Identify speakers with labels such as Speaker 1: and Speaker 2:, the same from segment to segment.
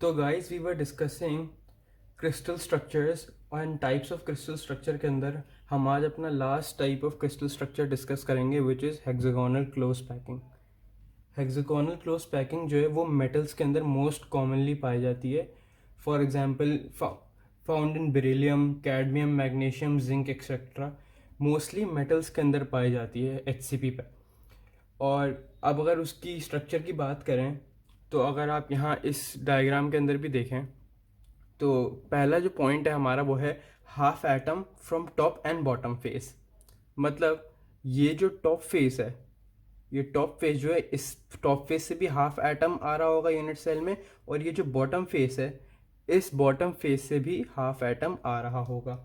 Speaker 1: तो guys we were discussing crystal structures and types of crystal structure के अंदर हम आज अपना last type of crystal structure discuss करेंगे which is hexagonal close packing. Hexagonal close packing जो है वो मेटल्स के अंदर मोस्ट कॉमनली पाई जाती है। For example found in beryllium, cadmium, magnesium, zinc etcetera mostly metals के अंदर पाई जाती है HCP पे। और अब अगर उसकी स्ट्रक्चर की बात करें तो अगर आप यहाँ इस डायग्राम के अंदर भी देखें तो पहला जो पॉइंट है हमारा वो है half atom from top and bottom face. मतलब ये जो टॉप फेस है, ये टॉप फेस जो है, इस टॉप फेस से भी हाफ एटम आ रहा होगा यूनिट सेल में, और ये जो बॉटम फेस है, इस बॉटम फेस से भी हाफ एटम आ रहा होगा।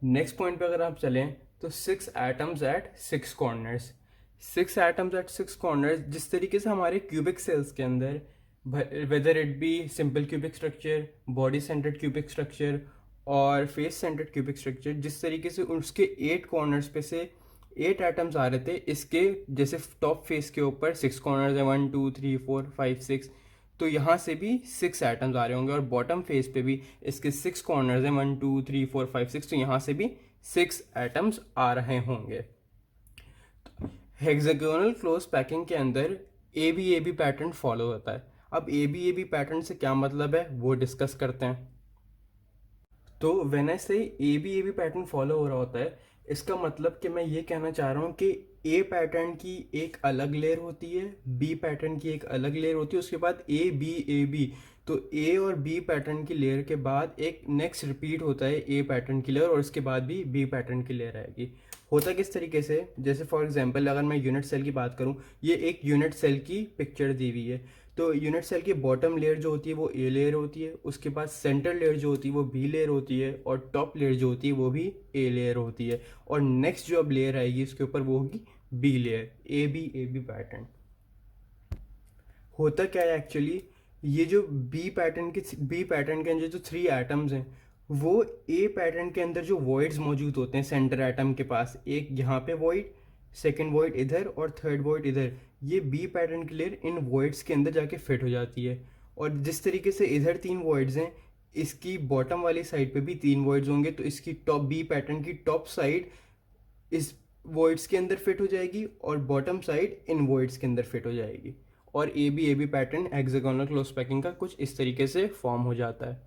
Speaker 1: नेक्स्ट पॉइंट पे अगर आप चलें तो 6 atoms at 6 corners. 6 atoms at 6 corners जिस तरीके से हमारे क्यूबिक सेल्स के अंदर, whether it be simple cubic structure, body centred cubic structure और फेस सेंटर्ड क्यूबिक स्ट्रक्चर, जिस तरीके से उसके 8 कॉर्नर्स पे से 8 एटम्स आ रहे थे, इसके जैसे टॉप फेस के ऊपर 6 कॉर्नर्स है, 1 2 3 4 5 6, तो यहाँ से भी 6 एटम्स आ रहे होंगे। और बॉटम फेस पे भी इसके 6 कॉर्नर्स हैं, 1 2 3 4 5 6, तो यहाँ से भी 6 एटम्स आ रहे होंगे। हेक्सागोनल क्लोज पैकिंग के अंदर ए बी पैटर्न फॉलो होता है। अब ए बी पैटर्न से क्या मतलब है वो डिस्कस करते हैं। तो व्हेन आई से ए बी पैटर्न फॉलो हो रहा होता है, इसका मतलब कि मैं ये कहना चाह रहा हूँ कि ए पैटर्न की एक अलग लेयर होती है, बी पैटर्न की एक अलग लेयर होती है, उसके बाद ए बी, तो ए और बी पैटर्न की लेयर के बाद एक नेक्स्ट रिपीट होता है ए पैटर्न की लेयर, और उसके बाद भी बी पैटर्न की लेयर आएगी। होता किस तरीके से, जैसे फॉर एग्जांपल अगर मैं यूनिट सेल की बात करूं, ये एक यूनिट सेल की पिक्चर दी हुई है। तो यूनिट सेल की बॉटम लेयर जो होती है वो ए लेयर होती है, उसके बाद सेंटर लेयर जो होती है वो बी लेयर होती है, और टॉप लेयर जो होती है वो भी ए लेयर होती है, और नेक्स्ट जो अब लेयर आएगी उसके ऊपर वो होगी B layer. A B pattern होता क्या है एक्चुअली, ये जो बी पैटर्न के अंदर जो 3 एटम्स हैं, वो ए पैटर्न के अंदर जो वॉइड्स मौजूद होते हैं सेंटर एटम के पास, एक यहाँ पे वॉइड, सेकंड वॉइड इधर और थर्ड वॉइड इधर, ये बी पैटर्न की लेयर इन वॉइड्स के अंदर जाके फिट हो जाती है। और जिस तरीके से इधर 3 वॉइड्स हैं, इसकी बॉटम वाली साइड पे भी 3 वॉइड्स होंगे, तो इसकी टॉप बी पैटर्न की टॉप साइड इस वॉइड्स के अंदर फिट हो जाएगी और बॉटम साइड इन वॉइड्स के अंदर फिट हो जाएगी। और A B pattern hexagonal close packing का कुछ इस तरीके से फॉर्म हो जाता है।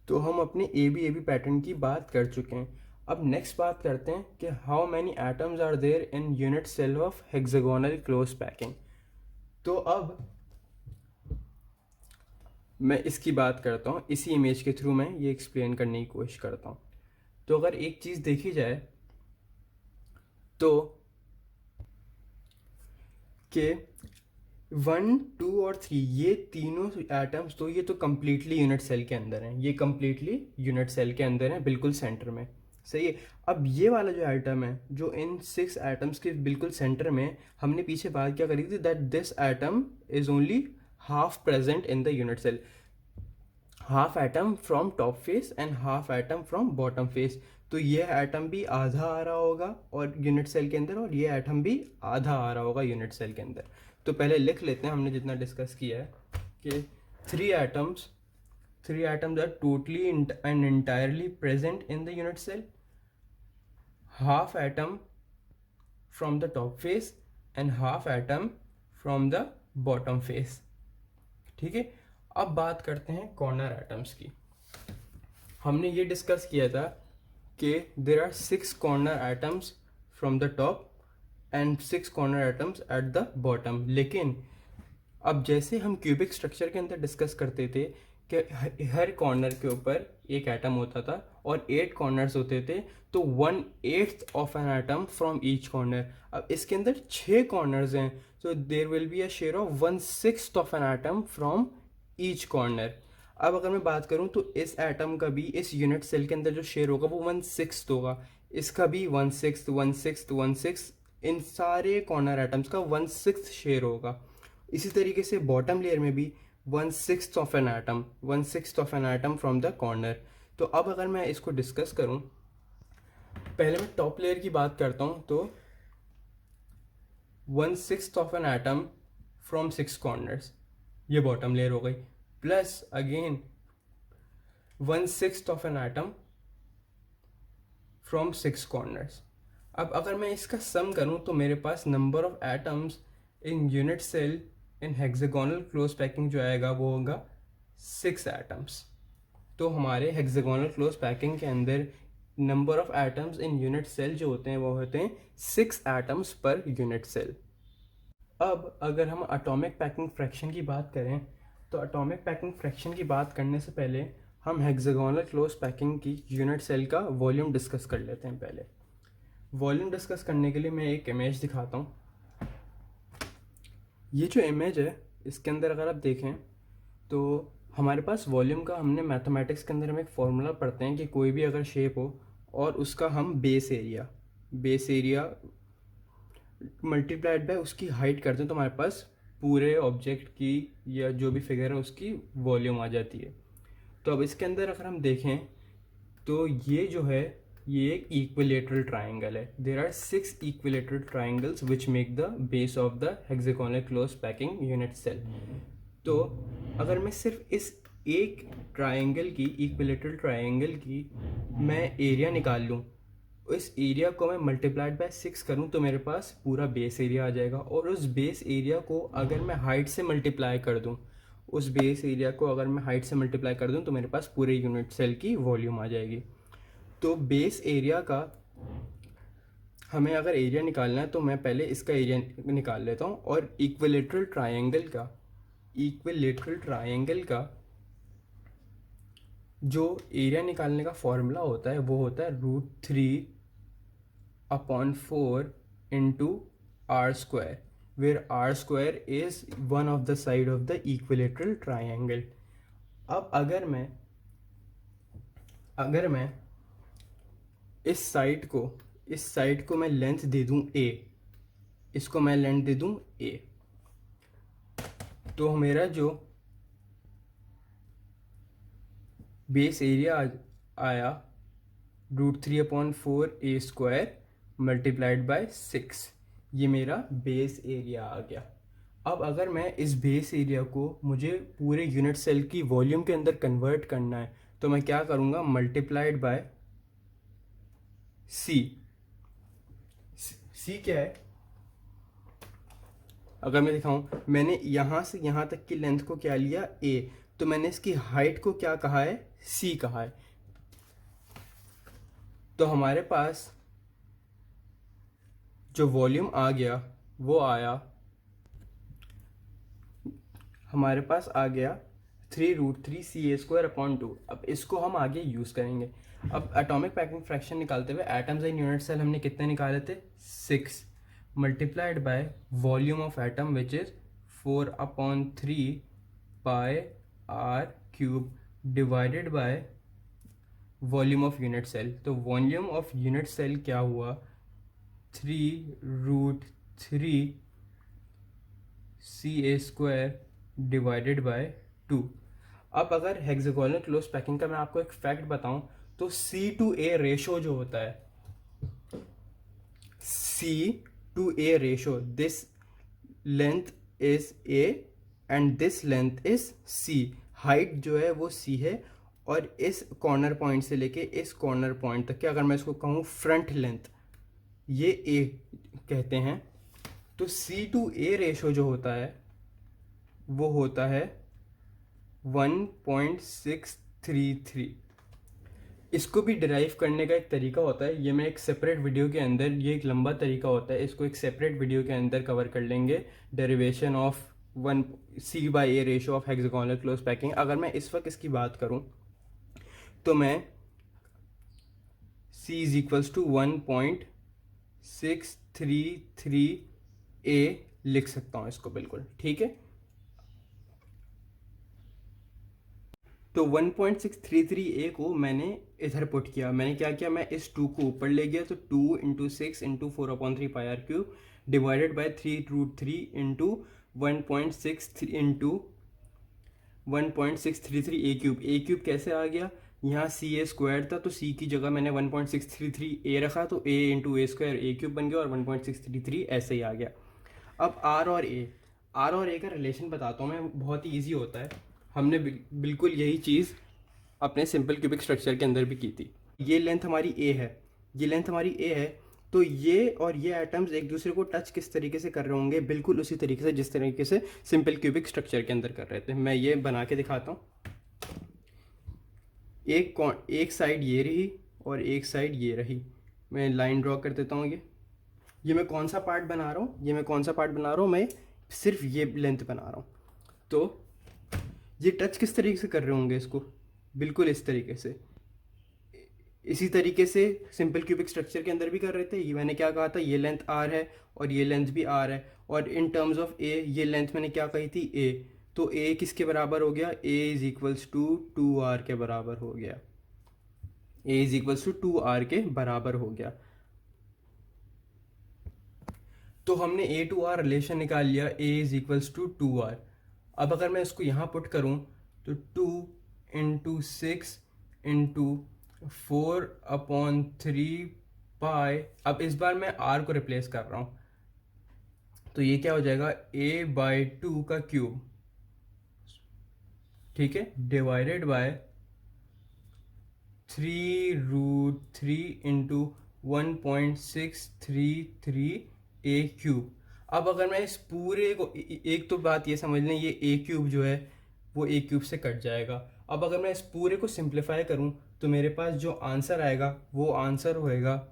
Speaker 1: तो हम अपने ए बी पैटर्न की बात कर चुके हैं। अब नेक्स्ट बात करते हैं कि how many atoms are there in unit cell of hexagonal close packing. तो अब मैं इसकी बात करता हूँ, इसी इमेज के थ्रू मैं ये एक्सप्लेन करने की कोशिश करता हूँ। तो अगर एक चीज़ देखी जाए तो कि 1 2 और 3 ये तीनों एटम्स, तो ये तो कम्प्लीटली यूनिट सेल के अंदर हैं, ये कम्प्लीटली यूनिट सेल के अंदर हैं, बिल्कुल सेंटर में। सही है। अब ये वाला जो एटम है जो इन 6 एटम्स के बिल्कुल सेंटर में, हमने पीछे बात क्या करी थी, that this atom is only half present in the unit cell, half atom from top face and half atom from bottom face. तो ये एटम भी आधा आ रहा होगा और यूनिट सेल के अंदर, और ये एटम भी आधा आ रहा होगा यूनिट सेल के अंदर। तो पहले लिख लेते हैं हमने जितना डिस्कस किया है कि 3 atoms are totally and entirely present in the unit cell, half atom from the top face and half atom from the bottom face। ठीक है। अब बात करते हैं कॉर्नर एटम्स की। हमने ये डिस्कस किया था कि there are 6 corner atoms from the top and 6 corner atoms at the bottom. लेकिन अब जैसे हम क्यूबिक स्ट्रक्चर के अंदर डिस्कस करते थे कि हर कॉर्नर के ऊपर एक एटम होता था और 8 कॉर्नर्स होते थे, तो 1/8 of an atom from each corner. अब इसके अंदर 6 कॉर्नर्स हैं, तो there will be a share of 1/6 of an atom from each corner. अब अगर मैं बात करूं तो इस एटम का भी इस यूनिट सेल के अंदर जो शेयर होगा वो 1/6 होगा, इसका भी 1/6 1/6 1/6, इन सारे कॉर्नर एटम्स का 1/6 शेयर होगा। इसी तरीके से बॉटम लेयर में भी 1/6 of an atom, 1/6 of an atom from the corner. तो अब अगर मैं इसको डिस्कस करूं, पहले मैं टॉप लेयर की बात करता हूं, तो 1/6 of an atom from 6 corners, ये बॉटम लेयर हो गई। Plus again 1/6 of an atom from 6 corners. अब अगर मैं इसका सम करूं तो मेरे पास number of atoms in unit cell in hexagonal close packing जो आएगा वो होगा 6 एटम्स। तो हमारे हेक्सागोनल क्लोज पैकिंग के अंदर number of atoms in unit cell जो होते हैं वो होते हैं 6 एटम्स पर यूनिट सेल। अब अगर हम एटॉमिक पैकिंग फ्रैक्शन की बात करें तो एटॉमिक पैकिंग फ्रैक्शन की बात करने से पहले हम हेक्सागोनल क्लोज पैकिंग की यूनिट सेल का वॉल्यूम डिस्कस कर लेते हैं। पहले वॉल्यूम डिस्कस करने के लिए मैं एक इमेज दिखाता हूँ। ये जो इमेज है इसके अंदर अगर आप देखें तो हमारे पास वॉल्यूम का हमने मैथमेटिक्स के अंदर हम एक फॉर्मूला पढ़ते हैं कि कोई भी अगर शेप हो और उसका हम बेस एरिया मल्टीप्लाइड बाय उसकी हाइट करते हैं तो हमारे पास पूरे ऑब्जेक्ट की या जो भी फिगर है उसकी वॉल्यूम आ जाती है। तो अब इसके अंदर अगर हम देखें तो ये जो है ये एक इक्विलेटरल ट्राइंगल है। There are 6 equilateral triangles which make the base of the hexagonal close packing unit cell. तो अगर मैं सिर्फ इस एक ट्राइंगल की इक्विलेटरल ट्राइंगल की मैं एरिया निकाल लूँ, इस एरिया को मैं मल्टीप्लाइड बाय 6 करूँ तो मेरे पास पूरा बेस एरिया आ जाएगा। और उस बेस एरिया को अगर मैं हाइट से मल्टीप्लाई कर दूँ तो मेरे पास पूरे यूनिट सेल की वॉल्यूम आ जाएगी। तो बेस एरिया का हमें अगर एरिया निकालना है तो मैं पहले इसका एरिया निकाल लेता हूँ। और इक्विलेटरल ट्रायंगल का जो एरिया निकालने का फॉर्मूला होता है वो होता है √3/4 into r², where r² is one of the side of the equilateral triangle. अब अगर मैं इस साइड को मैं लेंथ दे दूं a, इसको मैं लेंथ दे दूं a, तो मेरा जो बेस एरिया आया √3/4a² मल्टीप्लाइड बाय 6, ये मेरा बेस एरिया आ गया। अब अगर मैं इस बेस एरिया को मुझे पूरे यूनिट सेल की वॉल्यूम के अंदर कन्वर्ट करना है तो मैं क्या करूँगा, मल्टीप्लाइड बाय c क्या है, अगर मैं दिखाऊं मैंने यहाँ से यहाँ तक की लेंथ को क्या लिया a, तो मैंने इसकी हाइट को क्या कहा है, c कहा है। तो हमारे पास जो वॉल्यूम आ गया वो आया, हमारे पास आ गया 3√3ca²/2। अब इसको हम आगे यूज़ करेंगे। अब एटॉमिक पैकिंग फ्रैक्शन निकालते हुए एटम्स इन यूनिट सेल हमने कितने निकाले थे, 6, multiplied by volume of atom which is 4/3πr³ divided by volume of unit cell. तो वॉल्यूम ऑफ यूनिट सेल क्या हुआ, 3√3ca² डिवाइडेड बाय 2। अब अगर हेक्सागोनल क्लोज पैकिंग का मैं आपको एक फैक्ट बताऊं तो C/A रेशो जो होता है, C/A ratio, this length is A and this length is C। Height जो है वो C है और इस कॉर्नर पॉइंट से लेके इस कॉर्नर पॉइंट तक के अगर मैं इसको कहूँ फ्रंट लेंथ, ये A कहते हैं। तो C/A रेशो जो होता है वो होता है 1.633। इसको भी डिराइव करने का एक तरीका होता है, ये मैं एक सेपरेट वीडियो के अंदर, ये एक लंबा तरीका होता है, इसको एक सेपरेट वीडियो के अंदर कवर कर लेंगे, derivation of C/A ratio of hexagonal close packing. अगर मैं इस वक्त इसकी बात करूं तो मैं C = 1.633a लिख सकता हूं इसको, बिल्कुल ठीक है। तो 1.633a को मैंने इधर पुट किया, मैंने क्या किया, मैं इस 2 को ऊपर ले गया, तो 2 × 6 × 4/3πr³ divided bye 3√3 × 1.63 × 1.633a³ a³ कैसे आ गया, यहाँ ca² था तो c की जगह मैंने 1.633a रखा तो a × a² a³ बन गया और 1.633 ऐसे ही आ गया। अब r और a का रिलेशन बताता हूँ मैं, बहुत ही ईजी होता है। हमने बिल्कुल यही चीज़ अपने सिंपल क्यूबिक स्ट्रक्चर के अंदर भी की थी। ये लेंथ हमारी ए है, ये लेंथ हमारी ए है, तो ये और ये एटम्स एक दूसरे को टच किस तरीके से कर रहे होंगे, बिल्कुल उसी तरीके से जिस तरीके से सिंपल क्यूबिक स्ट्रक्चर के अंदर कर रहे थे। मैं ये बना के दिखाता हूँ। एक साइड ये रही और एक साइड ये रही। मैं लाइन ड्रॉ कर देता हूँ। ये मैं कौन सा पार्ट बना रहा हूँ, मैं सिर्फ ये लेंथ बना रहा हूँ। तो ये टच किस तरीके से कर रहे होंगे इसको, बिल्कुल इस तरीके से। इसी तरीके से सिंपल क्यूबिक स्ट्रक्चर के अंदर भी कर रहे थे। ये मैंने क्या कहा था, ये लेंथ आर है और ये लेंथ भी आर है, और इन टर्म्स ऑफ ए ये लेंथ मैंने क्या कही थी, ए। तो ए किसके बराबर हो गया, ए इज इक्वल्स टू 2r के बराबर हो गया। ए इज इक्वल्स टू 2r के बराबर हो गया। तो हमने ए टू आर रिलेशन निकाल लिया, ए इज इक्वल्स टू 2r। अब अगर मैं इसको यहाँ पुट करूँ तो 2 इंटू 6 इंटू 4/3 पाई। अब इस बार मैं r को रिप्लेस कर रहा हूँ, तो ये क्या हो जाएगा, a/2 का क्यूब, ठीक है, divided by 3√3 into 1.633 A cube. अब अगर मैं इस पूरे को, एक तो बात ये समझ लें, ये ए क्यूब जो है वो ए क्यूब से कट जाएगा। अब अगर मैं इस पूरे को सिंप्लीफाई करूं तो मेरे पास जो आंसर आएगा वो आंसर होएगा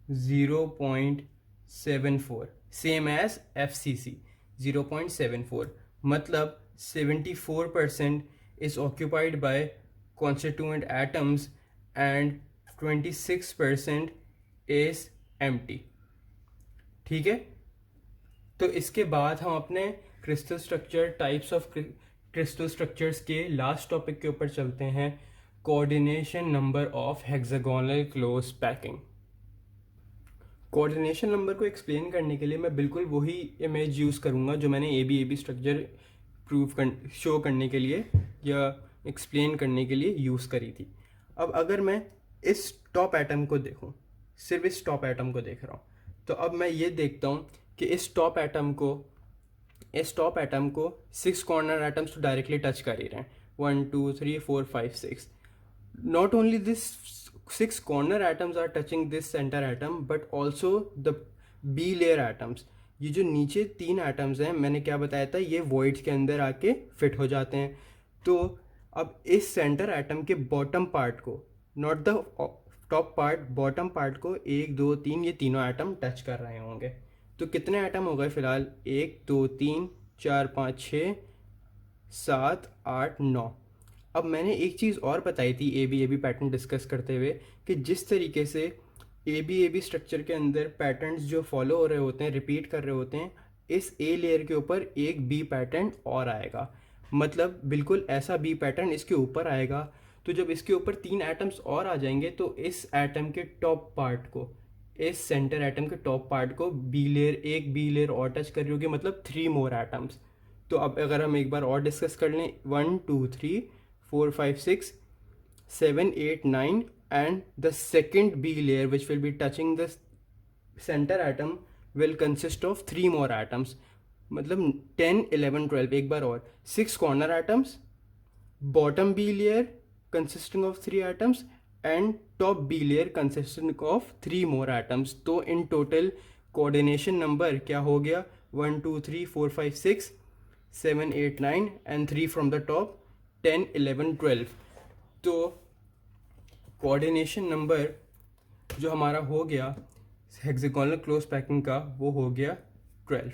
Speaker 1: 0.74, सेम एज FCC 0.74। मतलब 74% is occupied by constituent atoms and 26% is empty। ठीक है, तो इसके बाद हम अपने crystal structure, types of crystal structures के लास्ट टॉपिक के ऊपर चलते हैं, coordination number of hexagonal close packing. Coordination number को एक्सप्लेन करने के लिए मैं बिल्कुल वही इमेज यूज़ करूँगा जो मैंने ए बी स्ट्रक्चर शो करने के लिए या एक्सप्लेन करने के लिए यूज़ करी थी। अब अगर मैं इस टॉप एटम को देखूँ, सिर्फ इस टॉप एटम को देख रहा हूँ, तो अब मैं ये देखता हूँ कि इस टॉप एटम को 6 कॉर्नर एटम्स तो डायरेक्टली टच कर ही रहे हैं, 1 2 3 4 5 6। Not only this 6 corner atoms are touching this center atom but also the b layer atoms। ये जो नीचे 3 एटम्स हैं, मैंने क्या बताया था, ये वॉइड्स के अंदर आके फिट हो जाते हैं। तो अब इस सेंटर एटम के बॉटम पार्ट को, not the top part, bottom part को 1 2 3 ये तीनों एटम टच कर रहे होंगे। तो कितने एटम हो गए फिलहाल, 1 2 3 4 5 6 7 8 9। अब मैंने एक चीज़ और बताई थी ए बी पैटर्न डिस्कस करते हुए कि जिस तरीके से ए बी स्ट्रक्चर के अंदर पैटर्न्स जो फॉलो हो रहे होते हैं, रिपीट कर रहे होते हैं, इस ए लेयर के ऊपर एक बी पैटर्न और आएगा। मतलब बिल्कुल ऐसा बी पैटर्न इसके ऊपर आएगा। तो जब इसके ऊपर 3 एटम्स और आ जाएंगे तो इस एटम के टॉप पार्ट को, इस सेंटर एटम के टॉप पार्ट को एक बी लेयर और टच कर रही होगी, मतलब 3 मोर एटम्स। तो अब अगर हम एक बार और डिस्कस कर लें, 1 2 3 4 5 6 7 8 9 and the second B layer which will be touching the center atom will consist of 3 more atoms। मतलब 10 11 12, एक बार और, 6 corner atoms, bottom B layer consisting of 3 atoms and top B layer consisting of 3 more atoms। तो in total coordination number क्या हो गया, 1 2 3 4 5 6 7 8 9 and 3 from the top, 10 11 12। तो coordination number जो हमारा हो गया हेक्सागोनल क्लोज पैकिंग का, वो हो गया 12।